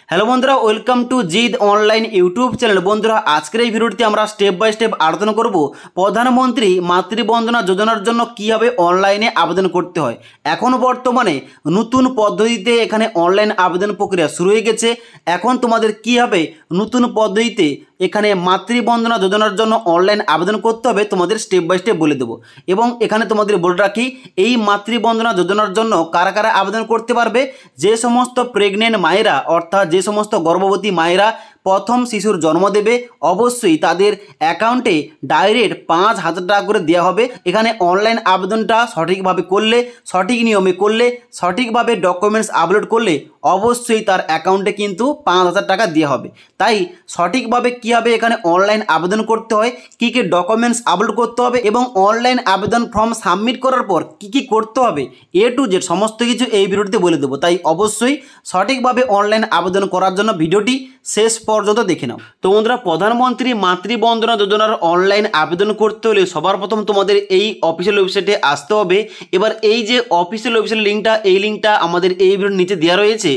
Hello বন্ধুরা, welcome to Gide online YouTube channel. বন্ধুরা, আজকের এই ভিডিওতে আমরা স্টেপ বাই স্টেপ আলোচনা করব প্রধানমন্ত্রী মাতৃবন্দনা যোজনার জন্য কীভাবে অনলাইনে আবেদন করতে হয়। এখন বর্তমানে নতুন পদ্ধতিতে এখানে অনলাইন আবেদন প্রক্রিয়া শুরু হয়ে গেছে। এখন তোমাদের কীভাবে নতুন পদ্ধতিতে এখানে মাতৃবন্দনা যোজনার জন্য অনলাইন আবেদন করতে হবে তোমাদের স্টেপ বাই স্টেপ বলে দেবো। এবং এখানে তোমাদের বলে রাখি, এই মাতৃবন্দনা যোজনার জন্য কারা কারা আবেদন করতে পারবে। যে সমস্ত প্রেগনেন্ট মায়েরা, অর্থাৎ যে সমস্ত গর্ভবতী মায়েরা প্রথম শিশুর জন্ম দেবে, অবশ্যই তাদের অ্যাকাউন্টে ডাইরেক্ট 5,000 টাকা করে দেওয়া হবে। এখানে অনলাইন আবেদনটা সঠিকভাবে করলে, সঠিক নিয়মে করলে, সঠিকভাবে ডকুমেন্টস আপলোড করলে অবশ্যই তার অ্যাকাউন্টে কিন্তু 5,000 টাকা দেওয়া হবে। তাই সঠিকভাবে কীভাবে এখানে অনলাইন আবেদন করতে হয়, কী কী ডকুমেন্টস আপলোড করতে হবে এবং অনলাইন আবেদন ফর্ম সাবমিট করার পর কী কী করতে হবে, A to Z সমস্ত কিছু এই ভিডিওতে বলে দেবো। তাই অবশ্যই সঠিকভাবে অনলাইন আবেদন করার জন্য ভিডিওটি শেষ পর্যন্ত দেখে নাও। তো বন্ধুরা, প্রধানমন্ত্রী মাতৃবন্দনা যোজনার অনলাইন আবেদন করতে হলে সবার প্রথম তোমাদের এই অফিসিয়াল ওয়েবসাইটে আসতে হবে। এবার এই যে অফিসিয়াল ওয়েবসাইট লিঙ্কটা, এই লিঙ্কটা আমাদের এই ভিডিওর নিচে দেওয়া রয়েছে।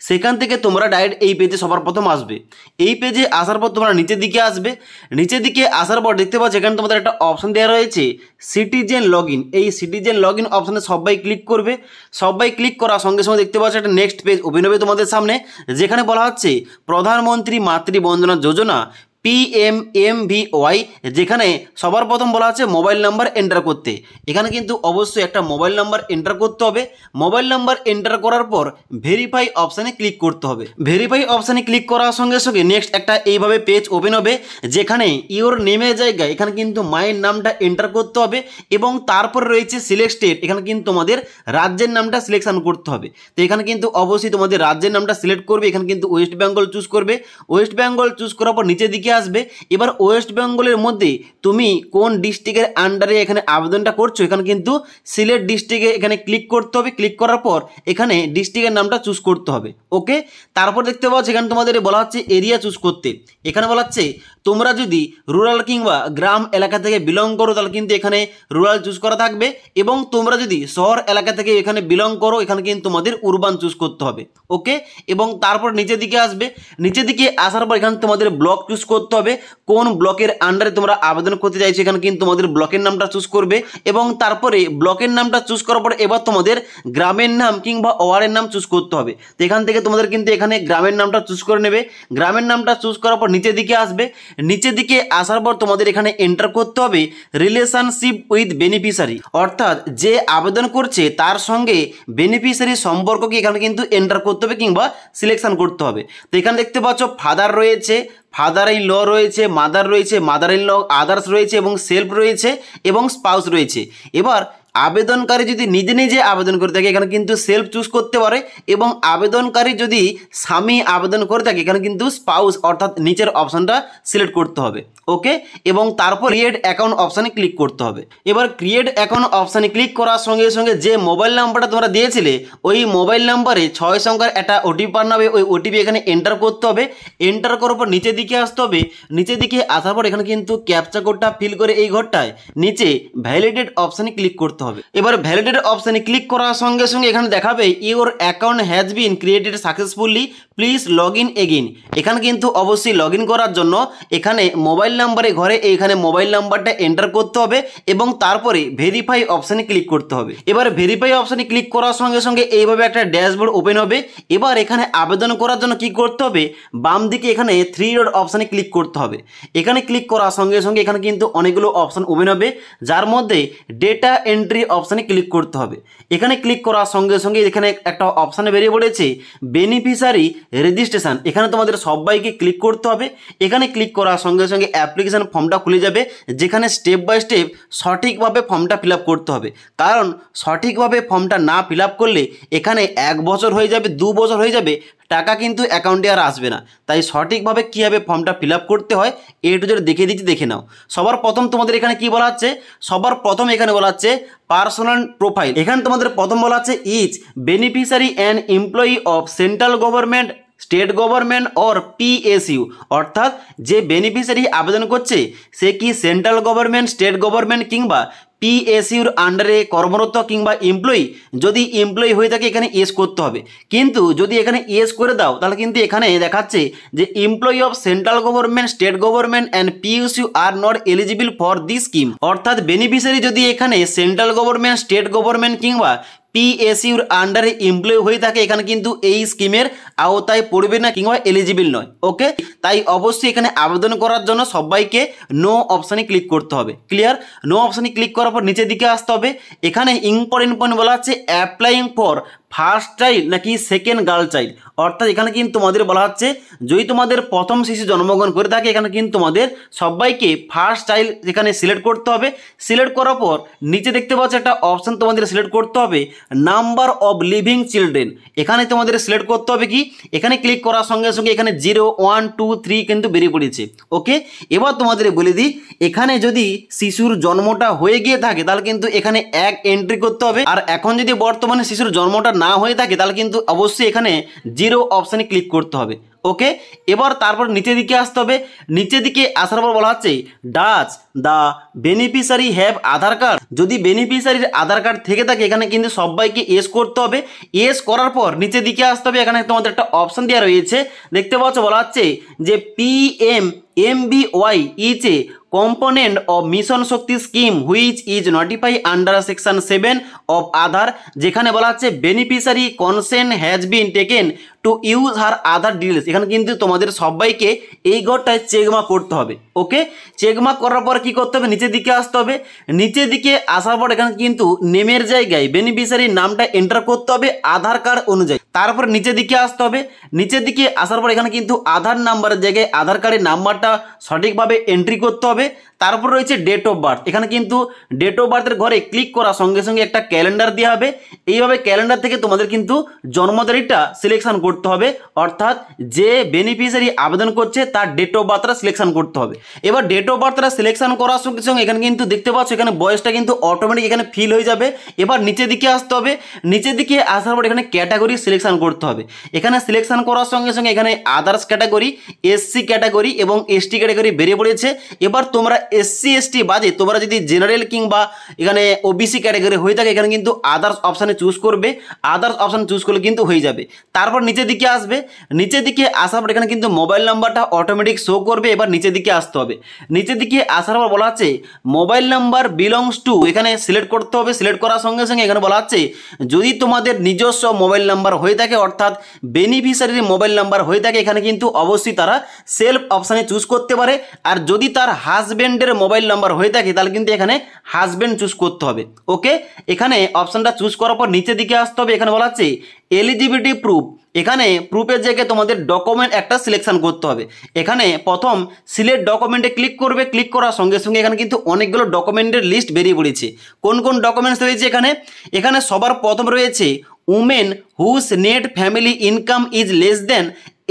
সেখান থেকে তোমরা ডাইরেক্ট এই পেজে সবার প্রথম আসবে। এই পেজে আসার পর তোমরা নিচের দিকে আসবে। নিচের দিকে আসার পর দেখতে পাচ্ছ এখানে তোমাদের একটা অপশন দেওয়া রয়েছে সিটিজেন লগ ইন। এই সিটিজেন লগ ইন অপশানে সবাই ক্লিক করবে। সবাই ক্লিক করার সঙ্গে সঙ্গে দেখতে পাচ্ছ একটা নেক্সট পেজ ওপেন হবে তোমাদের সামনে, যেখানে বলা হচ্ছে প্রধানমন্ত্রী মাতৃবন্দনা যোজনা PMMVY, যেখানে সবার প্রথম বলা আছে মোবাইল নাম্বার এন্টার করতে। এখানে কিন্তু অবশ্যই একটা মোবাইল নাম্বার এন্টার করতে হবে। মোবাইল নাম্বার এন্টার করার পর ভেরিফাই অপশানে ক্লিক করতে হবে। ভেরিফাই অপশানে ক্লিক করার সঙ্গে সঙ্গে নেক্সট একটা এইভাবে পেজ ওপেন হবে, যেখানে ইওর নেমের জায়গায় এখানে কিন্তু মায়ের নামটা এন্টার করতে হবে এবং তারপর রয়েছে সিলেক্ট স্টেট। এখানে কিন্তু তোমাদের রাজ্যের নামটা সিলেকশন করতে হবে। তো এখানে কিন্তু অবশ্যই তোমাদের রাজ্যের নামটা সিলেক্ট করবে। এখানে কিন্তু ওয়েস্ট বেঙ্গল চুজ করবে। ওয়েস্ট বেঙ্গল চুজ করার পর নিচের দিকে আসবে। এবার ওয়েস্ট বেঙ্গলের মধ্যে তুমি কোন ডিস্ট্রিক্টের আন্ডারে এখানে আবেদনটা করছো, এখানে কিন্তু সিলেট ডিস্ট্রিক্টে এখানে ক্লিক করতে হবে। ক্লিক করার পর এখানে ডিস্ট্রিক্টের নামটা চুজ করতে হবে। ওকে, তারপর দেখতে পাচ্ছ এখানে তোমাদের বলা হচ্ছে এরিয়া চুজ করতে। এখানে বলা হচ্ছে তোমরা যদি রুরাল কিংবা গ্রাম এলাকা থেকে বিলং করো তাহলে কিন্তু এখানে রুরাল চুজ করা থাকবে, এবং তোমরা যদি শহর এলাকা থেকে এখানে বিলং করো এখানে কিন্তু তোমাদের উরবান চুজ করতে হবে। ওকে, এবং তারপর নিচের দিকে আসবে। নিচের দিকে আসার পর এখানে তোমাদের ব্লক চুজ করতে হবে। কোন ব্লকের আন্ডারে তোমরা আবেদন করতে চাইছো এখানে কিন্তু তোমাদের ব্লকের নামটা চুজ করবে, এবং তারপরে ব্লকের নামটা চুজ করার পর এবার তোমাদের গ্রামের নাম কিংবা ওয়ার্ডের নাম চুজ করতে হবে। তো এখান থেকে তোমাদের কিন্তু এখানে গ্রামের নামটা চুজ করে নেবে। গ্রামের নামটা চুজ করার পর নিচের দিকে আসবে। নিচের দিকে আসার পর তোমাদের এখানে এন্টার করতে হবে রিলেশনশিপ উইথ বেনিফিশিয়ারি, অর্থাৎ যে আবেদন করছে তার সঙ্গে বেনিফিশিয়ারি সম্পর্ককে এখানে কিন্তু এন্টার করতে হবে কিংবা সিলেকশন করতে হবে। তো এখানে দেখতে পাচ্ছ ফাদার রয়েছে, ফাদার ইন ল রয়েছে, মাদার রয়েছে, মাদার ইন ল আদার্স রয়েছে, এবং সেলফ রয়েছে, এবং স্পাউস রয়েছে। এবার আবেদনকারী যদি নিজে নিজে আবেদন করে থাকে এখানে কিন্তু সেলফ চুজ করতে পারে, এবং আবেদনকারী যদি স্বামী আবেদন করে থাকে এখানে কিন্তু স্পাউস অর্থাৎ নিচের অপশানটা সিলেক্ট করতে হবে। ওকে, এবং তারপর ক্রিয়েট অ্যাকাউন্ট অপশানে ক্লিক করতে হবে। এবার ক্রিয়েট অ্যাকাউন্ট অপশানে ক্লিক করার সঙ্গে সঙ্গে যে মোবাইল নাম্বারটা তোমরা দিয়েছিলে ওই মোবাইল নাম্বারে 6 সংখ্যার একটা ওটিপি পাঠাবে। ওই ওটিপি এখানে এন্টার করতে হবে। এন্টার করার পর নিচের দিকে আসতে হবে। নিচের দিকে আসার পর এখানে কিন্তু ক্যাপচা কোডটা ফিল করে এই ঘরটায় নিচে ভ্যালিডেট অপশানে ক্লিক করতে হবে। এবার ভ্যালিডেট অপশানে ক্লিক করার সঙ্গে সঙ্গে এখানে দেখাবে your account has been created successfully, please log in again. এখানে কিন্তু অবশ্যই লগ ইন করার জন্য এখানে মোবাইল নাম্বারে ঘরে এইখানে মোবাইল নাম্বারটা এন্টার করতে হবে এবং তারপরে ভেরিফাই অপশানে ক্লিক করতে হবে। এবার ভেরিফাই অপশানে ক্লিক করার সঙ্গে সঙ্গে এইভাবে একটা ড্যাশবোর্ড ওপেন হবে। এবার এখানে আবেদন করার জন্য কি করতে হবে, বাম দিকে এখানে 3 ডট অপশানে ক্লিক করতে হবে। এখানে ক্লিক করার সঙ্গে সঙ্গে এখানে কিন্তু অনেকগুলো অপশান ওপেন হবে, যার মধ্যে ডেটা এন্ট্রি অপশানে ক্লিক করতে হবে। এখানে ক্লিক করার সঙ্গে সঙ্গে এখানে একটা অপশানে বেরিয়ে পড়েছে বেনিফিশিয়ারি রেজিস্ট্রেশন। এখানে তোমাদের সবাইকে ক্লিক করতে হবে। এখানে ক্লিক করার সঙ্গে সঙ্গে অ্যাপ্লিকেশন ফর্মটা খুলে যাবে, যেখানে স্টেপ বাই স্টেপ সঠিকভাবে ফর্মটা ফিল আপ করতে হবে। কারণ সঠিকভাবে ফর্মটা না ফিল আপ করলে এখানে 1 বছর হয়ে যাবে, 2 বছর হয়ে যাবে, টাকা কিন্তু অ্যাকাউন্টে আর আসবে না। তাই সঠিকভাবে কীভাবে ফর্মটা ফিল আপ করতে হয় A to Z দেখিয়ে দিচ্ছি, দেখে নাও। সবার প্রথম তোমাদের এখানে কি বলা হচ্ছে, সবার প্রথম এখানে বলা হচ্ছে পার্সোনাল প্রোফাইল। এখানে তোমাদের প্রথম বলা হচ্ছে is beneficiary and employee of central government state government or PSU, অর্থাৎ যে বেনিফিশিয়ারি আবেদন করছে সে কি সেন্ট্রাল গভর্নমেন্ট, স্টেট গভর্নমেন্ট কিংবা পিএসইউর আন্ডারে কর্মরত কিংবা এমপ্লয়ি। যদি এমপ্লয়ি হয়ে থাকে এখানে ইয়েস করতে হবে, কিন্তু যদি এখানে ইয়েস করে দাও তাহলে কিন্তু এখানে দেখাচ্ছে যে employee of central government, state government and PSU are not eligible for this scheme. অর্থাৎ বেনিফিশিয়ারি যদি এখানে সেন্ট্রাল গভর্নমেন্ট, স্টেট গভর্নমেন্ট কিংবা পিএসইউর আন্ডারে এমপ্লয়ি হয়ে থাকে এখানে কিন্তু এই স্কিমের আওতায় পড়বে না কিংবা এলিজিবল নয়। ওকে, তাই অবশ্যই এখানে আবেদন করার জন্য সবাইকে নো অপশানে ক্লিক করতে হবে। ক্লিয়ার? নো অপশানে ক্লিক করার পর নিচের দিকে আসতে হবে। এখানে ইম্পর্টেন্ট পয়েন্ট বলা হচ্ছে অ্যাপ্লাইং ফর ফার্স্ট চাইল্ড নাকি সেকেন্ড গার্ল চাইল্ড। অর্থাৎ এখানে কিন্তু তোমাদের বলা হচ্ছে যদি তোমাদের প্রথম শিশু জন্মগ্রহণ করে থাকে এখানে কিন্তু তোমাদের সবাইকে ফার্স্ট চাইল্ড এখানে সিলেক্ট করতে হবে। সিলেক্ট করার পর নিচে দেখতে পাচ্ছ একটা অপশান তোমাদের সিলেক্ট করতে হবে নাম্বার অফ লিভিং চিলড্রেন। এখানে তোমাদের সিলেক্ট করতে হবে কি, এখানে ক্লিক করার সঙ্গে সঙ্গে এখানে 0, 1, 2, 3 কিন্তু বেরিয়ে পড়েছে। ওকে, এবার তোমাদের বলে দিই এখানে যদি শিশুর জন্মটা হয়ে গিয়ে থাকে তাহলে কিন্তু এখানে 1 এন্ট্রি করতে হবে, আর এখন যদি বর্তমানে শিশুর জন্মটা না হয়ে থাকে তাহলে কিন্তু অবশ্যই এখানে 0 অপশানে ক্লিক করতে হবে। ওকে, এবার তারপর নিচের দিকে আসতে হবে। নিচের দিকে আসার পর বলা হচ্ছে does the beneficiary have Aadhaar card. যদি বেনিফিশিয়ারির আধার কার্ড থেকে থাকে এখানে কিন্তু সবাইকে ইয়েস করতে হবে। ইয়েস করার পর নিচের দিকে আসতে হবে। এখানে তোমাদের একটা অপশান দেওয়া রয়েছে, দেখতে পাচ্ছ বলা হচ্ছে যে PMBY is a component of mission Shakti scheme which is notify under section 7 of Aadhaar, যেখানে বলা হচ্ছে beneficiary consent has been taken to use her Aadhaar details. এখানে কিন্তু তোমাদের সবাইকে এই ঘরটায় চেকমার্ক করতে হবে। ওকে, চেকমার্ক করার পর কি করতে হবে, নিচের দিকে আসতে হবে। নিচের দিকে আসার পর এখানে কিন্তু নেমের জায়গায় বেনিফিশিয়ারির নামটা এন্টার করতে হবে আধার কার্ড অনুযায়ী। তারপর নিচের দিকে আসতে হবে। নিচের দিকে আসার পর এখানে কিন্তু আধার নাম্বারের জায়গায় আধার কার্ডের নাম্বারটা সঠিকভাবে এন্ট্রি করতে হবে। তারপর রয়েছে ডেট অফ বার্থ। এখানে কিন্তু ডেট অফ বার্থের ঘরে ক্লিক করার সঙ্গে সঙ্গে একটা ক্যালেন্ডার দেওয়া হবে। এইভাবে ক্যালেন্ডার থেকে তোমাদের কিন্তু জন্ম তারিখটা সিলেকশন করতে হবে, অর্থাৎ যে বেনিফিশিয়ারি আবেদন করছে তার ডেট অফ বার্থটা সিলেকশন করতে হবে। এবার ডেট অফ বার্থটা সিলেকশন করার সঙ্গে সঙ্গে এখানে কিন্তু দেখতে পাচ্ছ এখানে বয়সটা কিন্তু অটোমেটিক এখানে ফিল হয়ে যাবে। এবার নিচের দিকে আসতে হবে। নিচের দিকে আসার পর এখানে ক্যাটাগরি সিলেকশন করতে হবে। এখানে সিলেকশন করার সঙ্গে সঙ্গে এখানে আদার্স ক্যাটাগরি, এসসি ক্যাটাগরি এবং এসটি ক্যাটাগরি বেরিয়ে পড়েছে। এবার তোমরা এসসি এসটি বাদে তোমরা যদি জেনারেল কিংবা এখানে ওবিসি ক্যাটাগরি হয়ে থাকে এখানে কিন্তু আদার্স অপশানে চুজ করবে। আদার্স অপশান চুজ করলে কিন্তু হয়ে যাবে। তারপর নিচের দিকে আসবে। নিচের দিকে আসার পর এখানে কিন্তু মোবাইল নাম্বারটা অটোমেটিক শো করবে। এবার নিচের দিকে আসতে হবে। নিচের দিকে আসার পর বলা হচ্ছে মোবাইল নাম্বার বিলংস টু, এখানে সিলেক্ট করতে হবে। সিলেক্ট করার সঙ্গে সঙ্গে এখানে বলা হচ্ছে যদি তোমাদের নিজস্ব মোবাইল নাম্বার হয়ে থাকে অর্থাৎ বেনিফিশিয়ারির মোবাইল নাম্বার হয়ে থাকে এখানে কিন্তু অবশ্যই তারা সেলফ অপশানে চুজ করতে পারে। আর যদি তার হাজব্যান্ডের মোবাইল নাম্বার হয়ে থাকে তাহলে কিন্তু এখানে হাজব্যান্ড চুজ করতে হবে। ওকে, এখানে অপশানটা চুজ করার পর নিচের দিকে আসতে হবে। এখানে বলা হচ্ছে এলিজিবিলিটি প্রুফ। এখানে প্রুফের জায়গায় তোমাদের ডকুমেন্ট একটা সিলেকশন করতে হবে। এখানে প্রথম সিলেক্ট ডকুমেন্টে ক্লিক করবে। ক্লিক করার সঙ্গে সঙ্গে এখানে কিন্তু অনেকগুলো ডকুমেন্টের লিস্ট বেরিয়ে পড়েছে। কোন কোন ডকুমেন্টস রয়েছে এখানে সবার প্রথম রয়েছে women whose net family income is less than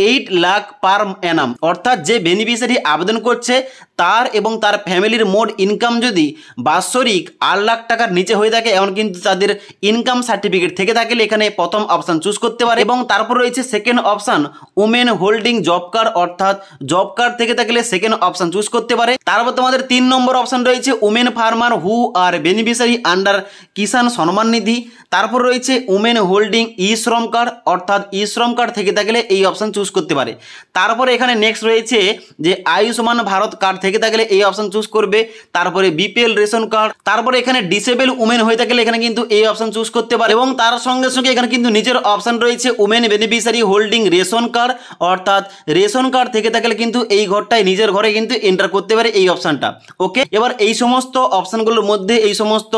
8 lakh per annum, অর্থাৎ যে বেনিফিশিয়ারি আবেদন করছে তার এবং তার ফ্যামিলির মোট ইনকাম যদি বাৎসরিক 8 লাখ টাকার নিচে হয়ে থাকে এমন কিন্তু তাদের ইনকাম সার্টিফিকেট থেকে থাকলে এখানে প্রথম অপশান চুজ করতে পারে। এবং তারপর রয়েছে second option women holding job card, অর্থাৎ জব কার্ড থেকে থাকলে সেকেন্ড অপশান চুজ করতে পারে। তারপর তোমাদের 3 নম্বর অপশান রয়েছে women farmer who are beneficiary under Kisan Samman Nidhi. তারপর রয়েছে উমেন হোল্ডিং ই শ্রম কার্ড, অর্থাৎ ই শ্রম কার্ড থেকে থাকলে এই অপশান চুজ করতে পারে। তারপরে এখানে নেক্সট রয়েছে যে আয়ুষ্মান ভারত কার্ড থেকে থাকলে এই অপশান চুজ করবে। তারপরে বিপিএল রেশন কার্ড। তারপরে এখানে ডিসেবল উমেন হয়ে থাকলে এখানে কিন্তু এই অপশান চুজ করতে পারে। এবং তার সঙ্গে সঙ্গে এখানে কিন্তু নিজের অপশান রয়েছে women beneficiary holding ration card, অর্থাৎ রেশন কার্ড থেকে থাকলে কিন্তু এই ঘরটায় নিজের ঘরে কিন্তু এন্টার করতে পারে এই অপশানটা। ওকে, এবার এই সমস্ত অপশানগুলোর মধ্যে এই সমস্ত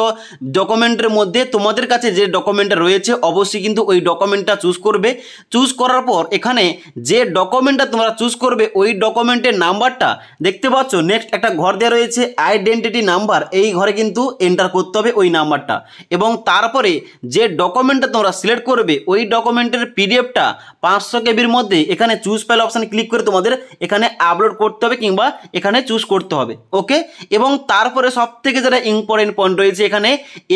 ডকুমেন্টের মধ্যে তোমাদের কাছে যে ডকুমেন্টটা রয়েছে অবশ্যই কিন্তু ওই ডকুমেন্টটা চুজ করবে। চুজ করার পর এখানে যে ডকুমেন্টটা তোমরা চুজ করবে ওই ডকুমেন্টের নাম্বারটা দেখতে পাচ্ছ নেক্সট একটা ঘর দেওয়া রয়েছে আইডেন্টিটি নাম্বার, এই ঘরে কিন্তু এন্টার করতে হবে ওই নাম্বারটা। এবং তারপরে যে ডকুমেন্টটা তোমরা সিলেক্ট করবে ওই ডকুমেন্টের পিডিএফটা 500 কেবির মধ্যে এখানে চুজ ফাইল অপশানে ক্লিক করে তোমাদের এখানে আপলোড করতে হবে কিংবা এখানে চুজ করতে হবে। ওকে, এবং তারপরে সব থেকে যেটা ইম্পর্টেন্ট পয়েন্ট রয়েছে এখানে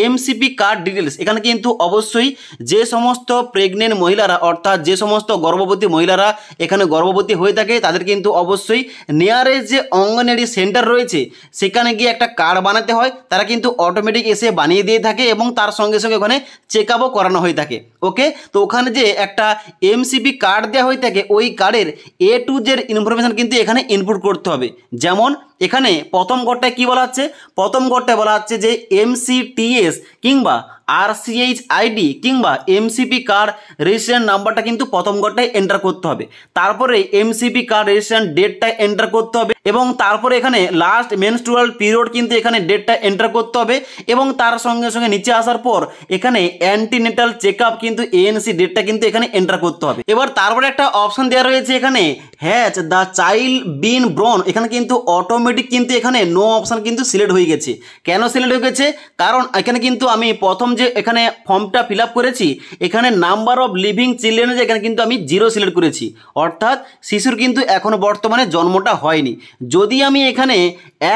এমসিপি কার্ড ডিটেলস। এখানে কিন্তু অবশ্যই যে সমস্ত প্রেগনেন্ট মহিলারা অর্থাৎ যে সমস্ত গর্ভবতী মহিলারা এখানে গর্ভবতী হয়ে থাকে তাদের কিন্তু অবশ্যই নিয়ারেস্ট যে অঙ্গনওয়াড়ি সেন্টার রয়েছে সেখানে গিয়ে একটা কার্ড বানাতে হয়। তারা কিন্তু অটোমেটিক এসে বানিয়ে দিয়ে থাকে এবং তার সঙ্গে সঙ্গে ওখানে চেক আপও করানো হয়ে থাকে। ওকে, তো ওখানে যে একটা এমসিপি কার্ড দেওয়া হয়ে থাকে ওই কার্ডের এ টু জেড ইনফরমেশান কিন্তু এখানে ইনপুট করতে হবে। যেমন এখানে প্রথম ঘরটায় কী বলা হচ্ছে, প্রথম ঘরটায় বলা হচ্ছে যে এমসিটিএস কিংবা আরসিএইচ আইডি কিংবা এমসিপি কার্ড রেজিস্ট্রেশন নাম্বারটা কিন্তু প্রথম ঘরটায় এন্টার করতে হবে। তারপরে এমসিপি কার্ড রেজিস্ট্রেশন ডেটটা এন্টার করতে হবে এবং তারপরে এখানে লাস্ট মেনস্ট্রুয়াল পিরিয়ড কিন্তু এখানে ডেটটা এন্টার করতে হবে এবং তার সঙ্গে সঙ্গে নিচে আসার পর এখানে অ্যান্টিনেটাল চেক আপ কিন্তু এএনসি ডেটটা কিন্তু এখানে এন্টার করতে হবে। এবার তারপরে একটা অপশন দেওয়া রয়েছে এখানে হ্যাচ দ্য চাইল্ড বিন ব্রন, এখানে কিন্তু অটোমেটিক কিন্তু এখানে নো অপশন কিন্তু সিলেক্ট হয়ে গেছে। কেন সিলেক্ট হয়ে গেছে? কারণ এখানে কিন্তু আমি প্রথম যে এখানে ফর্মটা ফিল আপ করেছি এখানে নাম্বার অফ লিভিং চিলড্রেন এখানে কিন্তু আমি 0 সিলেক্ট করেছি, অর্থাৎ শিশুর কিন্তু এখনো বর্তমানে জন্মটা হয়নি। যদি আমি এখানে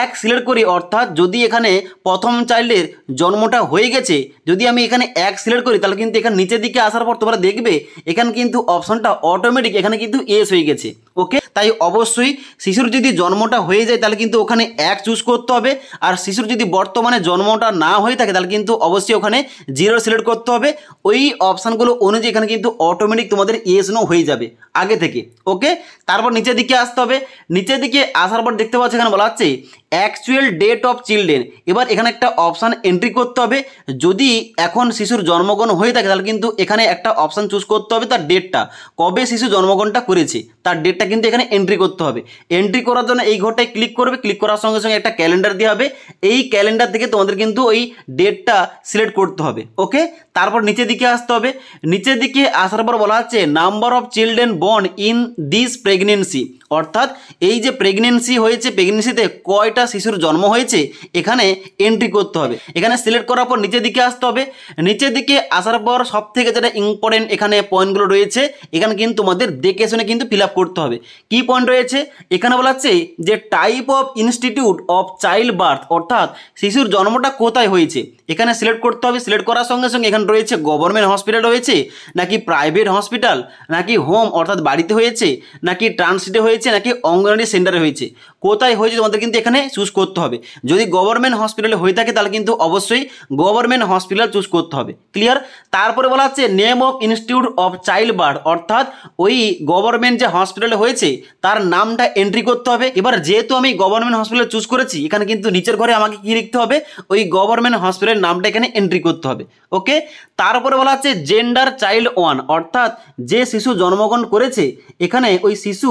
1 সিলেক্ট করি অর্থাৎ যদি এখানে প্রথম চাইল্ডের জন্মটা হয়ে গেছে, যদি আমি এখানে 1 সিলেক্ট করি তাহলে কিন্তু এখানে নিচের দিকে আসার পর তোমরা দেখবে এখানে কিন্তু অপশনটা অটোমেটিক এখানে কিন্তু এস হয়ে গেছে। ওকে, তাই অবশ্যই শিশুর যদি জন্মটা হয়ে যায় তাহলে কিন্তু ওখানে 1 চুজ করতে হবে, আর শিশুর যদি বর্তমানে জন্মটা না হয়ে থাকে তাহলে কিন্তু অবশ্যই ওখানে 0 সিলেক্ট করতে হবে। ওই অপশানগুলো অনুযায়ী এখানে কিন্তু অটোমেটিক তোমাদের ইয়েস নো হয়ে যাবে আগে থেকে। ওকে, তারপর নিচের দিকে আসতে হবে। নিচের দিকে আসার পর দেখতে পাচ্ছ এখানে বলা হচ্ছে অ্যাকচুয়াল ডেট অফ চিলড্রেন। এবার এখানে একটা অপশান এন্ট্রি করতে হবে। যদি এখন শিশুর জন্মগ্রহণ হয়ে থাকে তাহলে কিন্তু এখানে একটা অপশান চুজ করতে হবে তার ডেটটা, কবে শিশু জন্মগ্রহণটা করেছে তার ডেটটা কিন্তু এখানে এন্ট্রি করতে হবে। এন্ট্রি করার জন্য এই ঘরটায় ক্লিক করবে, ক্লিক করার সঙ্গে সঙ্গে একটা ক্যালেন্ডার দেওয়া হবে। এই ক্যালেন্ডার থেকে তোমাদের কিন্তু ওই ডেটটা সিলেক্ট করতে হবে। ওকে, তারপর নিচের দিকে আসতে হবে। নিচের দিকে আসার পর বলা হচ্ছে number of children born in this pregnancy, অর্থাৎ এই যে প্রেগনেন্সি হয়েছে প্রেগনেন্সিতে কয়টা শিশুর জন্ম হয়েছে এখানে এন্ট্রি করতে হবে। এখানে সিলেক্ট করার পর নিচের দিকে আসতে হবে। নিচের দিকে আসার পর সব থেকে যেটা ইম্পর্টেন্ট এখানে পয়েন্টগুলো রয়েছে এখানে কিন্তু তোমাদের দেখে শুনে কিন্তু ফিল আপ করতে হবে। কি পয়েন্ট রয়েছে এখানে বলা হচ্ছে যে type of institute of child birth, অর্থাৎ শিশুর জন্মটা কোথায় হয়েছে এখানে সিলেক্ট করতে হবে। সিলেক্ট করার সঙ্গে সঙ্গে এখানে রয়েছে গভর্নমেন্ট হসপিটাল রয়েছে নাকি প্রাইভেট হসপিটাল, নাকি হোম অর্থাৎ বাড়িতে হয়েছে, নাকি ট্রান্সিটে হয়েছে, নাকি অঙ্গনওয়াড়ি সেন্টারে হয়েছে, কোথায় হয়েছে তোমাদের কিন্তু এখানে চুজ করতে হবে। যদি গভর্নমেন্ট হসপিটালে হয়ে থাকে তাহলে কিন্তু অবশ্যই গভর্নমেন্ট হসপিটাল চুজ করতে হবে। ক্লিয়ার? তারপরে বলা হচ্ছে name of institute of child birth, অর্থাৎ ওই গভর্নমেন্ট যে হসপিটালে হয়েছে তার নামটা এন্ট্রি করতে হবে। এবার যেহেতু আমি গভর্নমেন্ট হসপিটাল চুজ করেছি এখানে কিন্তু নিচের ঘরে আমাকে কি লিখতে হবে, ওই গভর্নমেন্ট হসপিটালের নামটা এখানে এন্ট্রি করতে হবে। ওকে, তারপরে বলা হচ্ছে জেন্ডার চাইল্ড 1, অর্থাৎ যে শিশু জন্মগ্রহণ করেছে এখানে ওই শিশু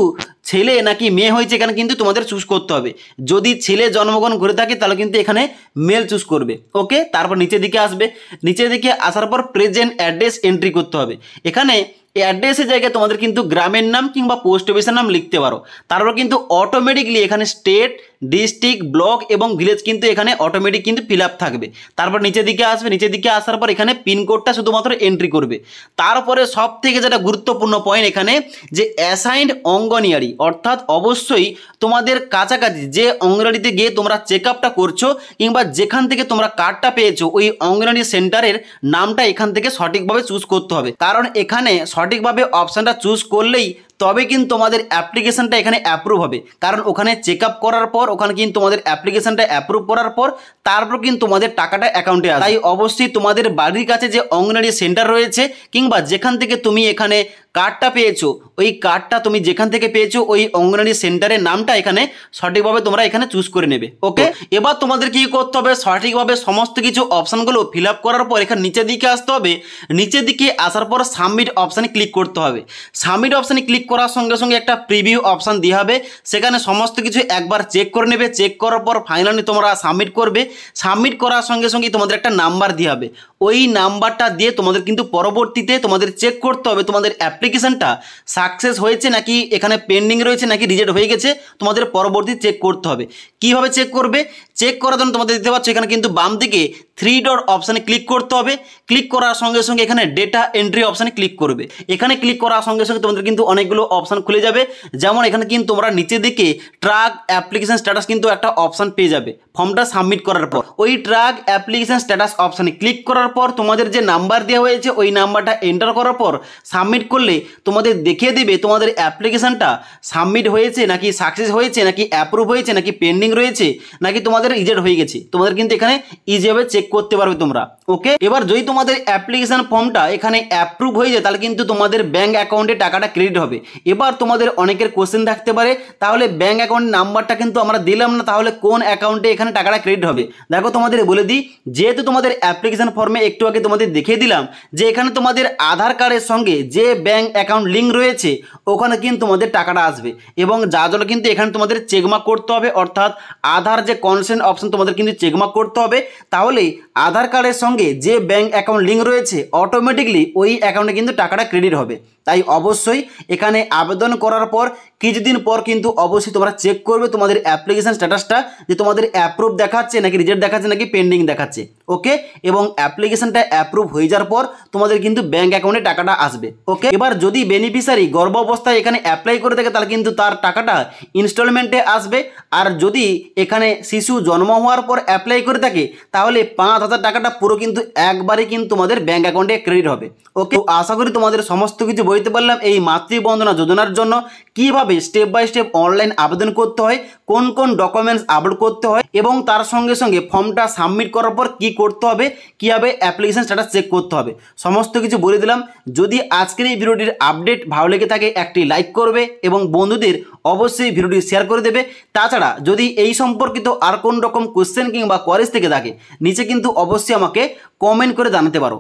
ছেলে নাকি মেয়ে হয়েছে এখানে কিন্তু তোমাদের চুজ করতে হবে। যদি ছেলে জন্মগ্রহণ করে থাকে তাহলে কিন্তু এখানে মেল চুজ করবে। ওকে, তারপর নিচের দিকে আসবে। নিচের দিকে আসার পর প্রেজেন্ট অ্যাড্রেস এন্ট্রি করতে হবে। এখানে অ্যাড্রেসের জায়গায় তোমাদের কিন্তু গ্রামের নাম কিংবা পোস্ট অফিসের নাম লিখতে পারো। তারপর কিন্তু অটোমেটিকলি এখানে স্টেট, ডিস্ট্রিক্ট, ব্লক এবং ভিলেজ কিন্তু এখানে অটোমেটিক কিন্তু ফিল আপ থাকবে। তারপর নিচের দিকে আসবে। নিচের দিকে আসার পর এখানে পিনকোডটা শুধুমাত্র এন্ট্রি করবে। তারপরে সব থেকে যেটা গুরুত্বপূর্ণ পয়েন্ট এখানে যে অ্যাসাইন্ড অঙ্গনওয়াড়ি, অর্থাৎ অবশ্যই তোমাদের কাছাকাছি যে অঙ্গনওয়াড়িতে গিয়ে তোমরা চেক আপটা করছো কিংবা যেখান থেকে তোমরা কার্ডটা পেয়েছো ওই অঙ্গনওয়াড়ি সেন্টারের নামটা এখান থেকে সঠিকভাবে চুজ করতে হবে। কারণ এখানে সঠিকভাবে অপশানটা চুজ করলেই তবে কিন্তু তোমাদের অ্যাপ্লিকেশনটা এখানে অ্যাপ্রুভ হবে। কারণ ওখানে চেক আপ করার পর ওখানে কিন্তু তোমাদের অ্যাপ্লিকেশনটা অ্যাপ্রুভ করার পর তারপর কিন্তু তোমাদের টাকাটা অ্যাকাউন্টে আসবে। তাই অবশ্যই তোমাদের বাড়ির কাছে যে অঙ্গনওয়াড়ি সেন্টার রয়েছে কিংবা যেখান থেকে তুমি এখানে কার্ডটা পেয়েছো ওই কার্ডটা তুমি যেখান থেকে পেয়েছো ওই অঙ্গনওয়াড়ি সেন্টারের নামটা এখানে সঠিকভাবে তোমরা এখানে চুজ করে নেবে। ওকে, এবার তোমাদের কি করতে হবে, সঠিকভাবে সমস্ত কিছু অপশানগুলো ফিল আপ করার পর এখানে নিচের দিকে আসতে হবে। নিচের দিকে আসার পর সাবমিট অপশানে ক্লিক করতে হবে। সাবমিট অপশানে ক্লিক করার সঙ্গে সঙ্গে একটা প্রিভিউ অপশান দেওয়া হবে, সেখানে সমস্ত কিছু একবার চেক করে নেবে। চেক করার পর ফাইনালি তোমরা সাবমিট করবে। সাবমিট করার সঙ্গে সঙ্গে তোমাদের একটা নাম্বার দেওয়া হবে। ওই নাম্বারটা দিয়ে তোমাদের কিন্তু পরবর্তীতে তোমাদের চেক করতে হবে তোমাদের অ্যাপ্লিকেশনটা সাকসেস হয়েছে নাকি এখানে পেন্ডিং রয়েছে নাকি রিজেক্ট হয়ে গেছে, তোমাদের পরবর্তী চেক করতে হবে। কিভাবে চেক করবে? চেক করার জন্য তোমাদের দেখতে পাচ্ছ এখানে কিন্তু বাম দিকে থ্রি ডট অপশানে ক্লিক করতে হবে। ক্লিক করার সঙ্গে সঙ্গে এখানে ডেটা এন্ট্রি অপশানে ক্লিক করবে। এখানে ক্লিক করার সঙ্গে সঙ্গে তোমাদের কিন্তু অনেকগুলো অপশান খুলে যাবে। যেমন এখানে কিন্তু তোমরা নিচের দিকে ট্র্যাক অ্যাপ্লিকেশন স্ট্যাটাস কিন্তু একটা অপশান পেয়ে যাবে ফর্মটা সাবমিট করার পর। ওই ট্র্যাক অ্যাপ্লিকেশন স্ট্যাটাস অপশানে ক্লিক করার পর তোমাদের যে নাম্বার দেওয়া হয়েছে ওই নাম্বারটা এন্টার করার পর সাবমিট করলে তোমাদের দেখিয়ে দেবে তোমাদের অ্যাপ্লিকেশনটা সাবমিট হয়েছে নাকি সাকসেস হয়েছে নাকি অ্যাপ্রুভ হয়েছে নাকি পেন্ডিং রয়েছে নাকি তোমাদের রিজেক্ট হয়ে গেছে। তোমাদের কিন্তু এখানে ইজিভাবে চেক করতে পারবে তোমরা। ওকে, এবার যদি তোমাদের অ্যাপ্লিকেশন ফর্মটা এখানে অ্যাপ্রুভ হয়ে যায় তাহলে কিন্তু তোমাদের ব্যাঙ্ক অ্যাকাউন্টে টাকাটা ক্রেডিট হবে। এবার তোমাদের অনেকের কোশ্চেন থাকতে পারে তাহলে ব্যাঙ্ক অ্যাকাউন্ট নাম্বারটা কিন্তু আমরা দিলাম না, তাহলে কোন অ্যাকাউন্টে এখানে টাকাটা ক্রেডিট হবে। দেখো তোমাদের বলে দিই, যেহেতু তোমাদের অ্যাপ্লিকেশন ফর্মে একটু আগে তোমাদের দেখিয়ে দিলাম যে এখানে তোমাদের আধার কার্ডের সঙ্গে যে ব্যাঙ্ক অ্যাকাউন্ট লিঙ্ক রয়েছে ওখানে কিন্তু তোমাদের টাকাটা আসবে এবং যার জন্য কিন্তু এখানে তোমাদের চেকমার্ক করতে হবে, অর্থাৎ আধার যে কনসেন্ট অপশন তোমাদের কিন্তু চেকমার্ক করতে হবে। তাহলে আধার কার্ডের সঙ্গে যে ব্যাঙ্ক অ্যাকাউন্ট লিঙ্ক রয়েছে অটোমেটিকলি ওই অ্যাকাউন্টে কিন্তু টাকাটা ক্রেডিট হবে। তাই অবশ্যই এখানে আবেদন করার পর কিছুদিন পর কিন্তু অবশ্যই তোমরা চেক করবে তোমাদের অ্যাপ্লিকেশন স্ট্যাটাসটা যে তোমাদের অ্যাপ্রুভ দেখাচ্ছে নাকি রিজেক্ট দেখাচ্ছে নাকি পেন্ডিং দেখাচ্ছে। ওকে, এবং অ্যাপ্লিকেশনটা অ্যাপ্রুভ হয়ে যাওয়ার পর তোমাদের কিন্তু ব্যাঙ্ক অ্যাকাউন্টে টাকাটা আসবে। ওকে, এবার যদি বেনিফিশিয়ারি গর্ভ অবস্থায় এখানে অ্যাপ্লাই করে থাকে তাহলে কিন্তু তার টাকাটা ইনস্টলমেন্টে আসবে। আর যদি এখানে শিশু জন্ম হওয়ার পর অ্যাপ্লাই করে থাকে তাহলে 5,000 টাকাটা পুরো কিন্তু একবারে কিন্তু তোমাদের ব্যাঙ্ক অ্যাকাউন্টে ক্রেডিট হবে। ওকে, আশা করি তোমাদের সমস্ত কিছু বলতে পারলাম এই মাতৃবন্দনা যোজনার জন্য কিভাবে স্টেপ বাই স্টেপ অনলাইন আবেদন করতে হয়, কোন কোন ডকুমেন্টস আপলোড করতে হয় এবং তার সঙ্গে সঙ্গে ফর্মটা সাবমিট করার পর কি করতে হবে, কীভাবে অ্যাপ্লিকেশন স্ট্যাটাস চেক করতে হবে, সমস্ত কিছু বলে দিলাম। যদি আজকের এই ভিডিওটির আপডেট ভালো লেগে থাকে একটি লাইক করবে এবং বন্ধুদের অবশ্যই ভিডিওটি শেয়ার করে দেবে। তাছাড়া যদি এই সম্পর্কিত আর কোন রকম কোশ্চেন কিংবা কোয়ারিজ থেকে থাকে নিচে কিন্তু অবশ্যই আমাকে কমেন্ট করে জানাতে পারো।